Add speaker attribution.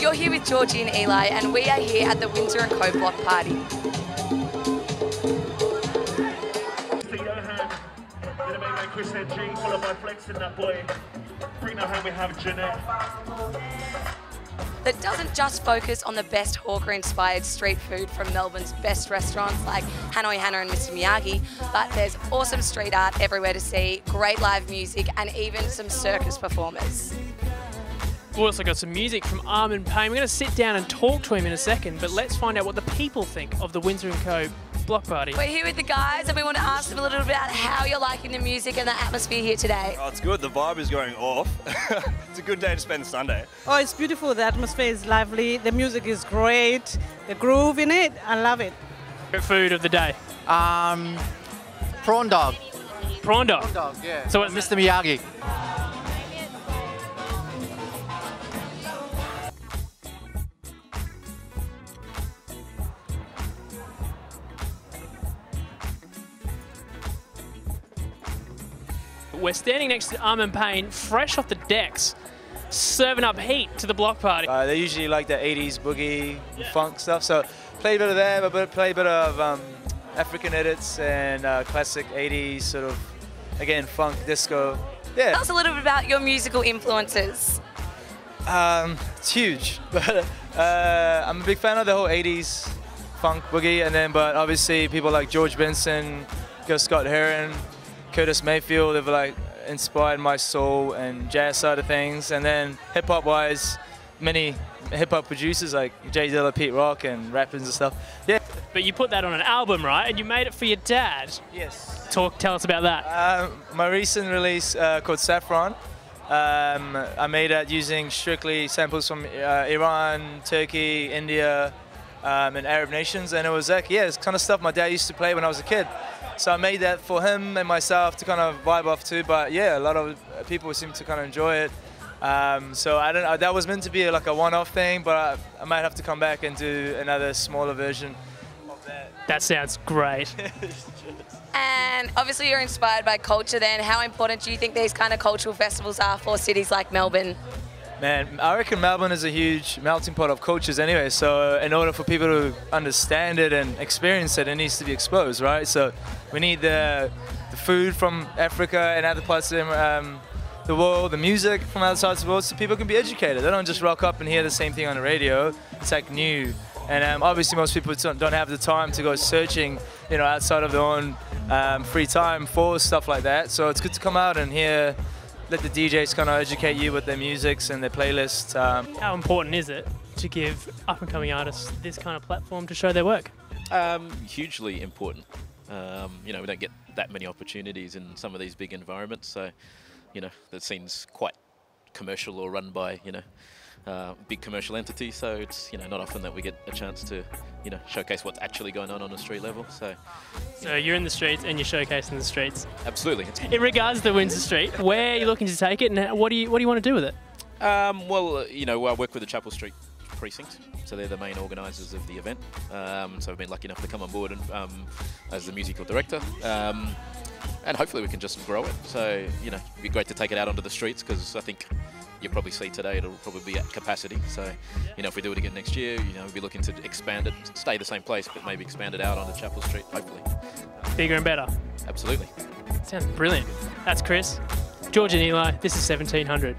Speaker 1: You're here with Georgie and Eli, and we are here at the Windsor Co Block Party.
Speaker 2: Chris G, followed by flexing that boy. Bring that home, we have Jeanette.
Speaker 1: That doesn't just focus on the best hawker-inspired street food from Melbourne's best restaurants like Hanoi Hannah and Mr Miyagi, but there's awesome street art everywhere to see, great live music, and even some circus performers.
Speaker 3: We've also got some music from Amin Payne. We're going to sit down and talk to him in a second, but let's find out what the people think of the Windsor Co Block Party.
Speaker 1: We're here with the guys and we want to ask them a little bit about how you're liking the music and the atmosphere here today.
Speaker 4: Oh, it's good. The vibe is going off. It's a good day to spend Sunday.
Speaker 5: Oh, it's beautiful. The atmosphere is lively. The music is great. The groove in it, I love it.
Speaker 3: Favorite food of the day?
Speaker 6: Prawn dog.
Speaker 3: Prawn dog?
Speaker 6: Prawn dog, yeah.
Speaker 3: So what's
Speaker 6: Mr Miyagi.
Speaker 3: We're standing next to Amin Payne, fresh off the decks, serving up heat to the block party.
Speaker 7: They usually like the 80s boogie, funk stuff, so play a bit of that, but play a bit of African edits and classic 80s sort of, again, funk, disco. Yeah.
Speaker 1: Tell us a little bit about your musical influences.
Speaker 7: It's huge, but I'm a big fan of the whole 80s funk boogie, and but obviously people like George Benson, Scott Heron, Curtis Mayfield have like inspired my soul and jazz side of things, and then hip-hop wise, many hip-hop producers like Jay Dilla, Pete Rock, and rappers and stuff. Yeah.
Speaker 3: But you put that on an album, right? And you made it for your dad.
Speaker 7: Yes.
Speaker 3: Tell us about that.
Speaker 7: My recent release called SAFFRON. I made it using strictly samples from Iran, Turkey, India, and Arab nations, and it was like, yeah, it's kind of stuff my dad used to play when I was a kid. So I made that for him and myself to kind of vibe off to, but yeah, a lot of people seem to kind of enjoy it. So I don't know, that was meant to be like a one-off thing, but I might have to come back and do another smaller version of that.
Speaker 3: That sounds great.
Speaker 1: And obviously you're inspired by culture then. How important do you think these kind of cultural festivals are for cities like Melbourne?
Speaker 7: Man, I reckon Melbourne is a huge melting pot of cultures anyway, so in order for people to understand it and experience it, it needs to be exposed, right? So we need the food from Africa and other parts of the world, the music from other sides of the world, so people can be educated. They don't just rock up and hear the same thing on the radio. It's like new. And obviously most people don't have the time to go searching, you know, outside of their own free time for stuff like that. So it's good to come out and hear, let the DJs kind of educate you with their musics and their playlists.
Speaker 3: How important is it to give up-and-coming artists this kind of platform to show their work?
Speaker 8: Hugely important. You know, we don't get that many opportunities in some of these big environments, so, you know, the scene's quite commercial or run by, you know, big commercial entities, so it's, you know, not often that we get a chance to, you know, showcase what's actually going on a street level. So
Speaker 3: you're in the streets and you're showcasing the streets.
Speaker 8: Absolutely.
Speaker 3: In regards to Windsor Street, where are you looking to take it, and what do you want to do with it?
Speaker 8: Well, you know, I work with the Chapel Street precinct, so they're the main organisers of the event. So I've been lucky enough to come on board and, as the musical director. And hopefully we can just grow it. So, you know, it'd be great to take it out onto the streets, because I think you'll probably see today it'll probably be at capacity. So, you know, if we do it again next year, you know, we'll be looking to expand it, stay the same place, but maybe expand it out onto Chapel Street, hopefully.
Speaker 3: Bigger and better.
Speaker 8: Absolutely.
Speaker 3: Sounds brilliant. That's Chris. Georgie and Eli, this is 1700.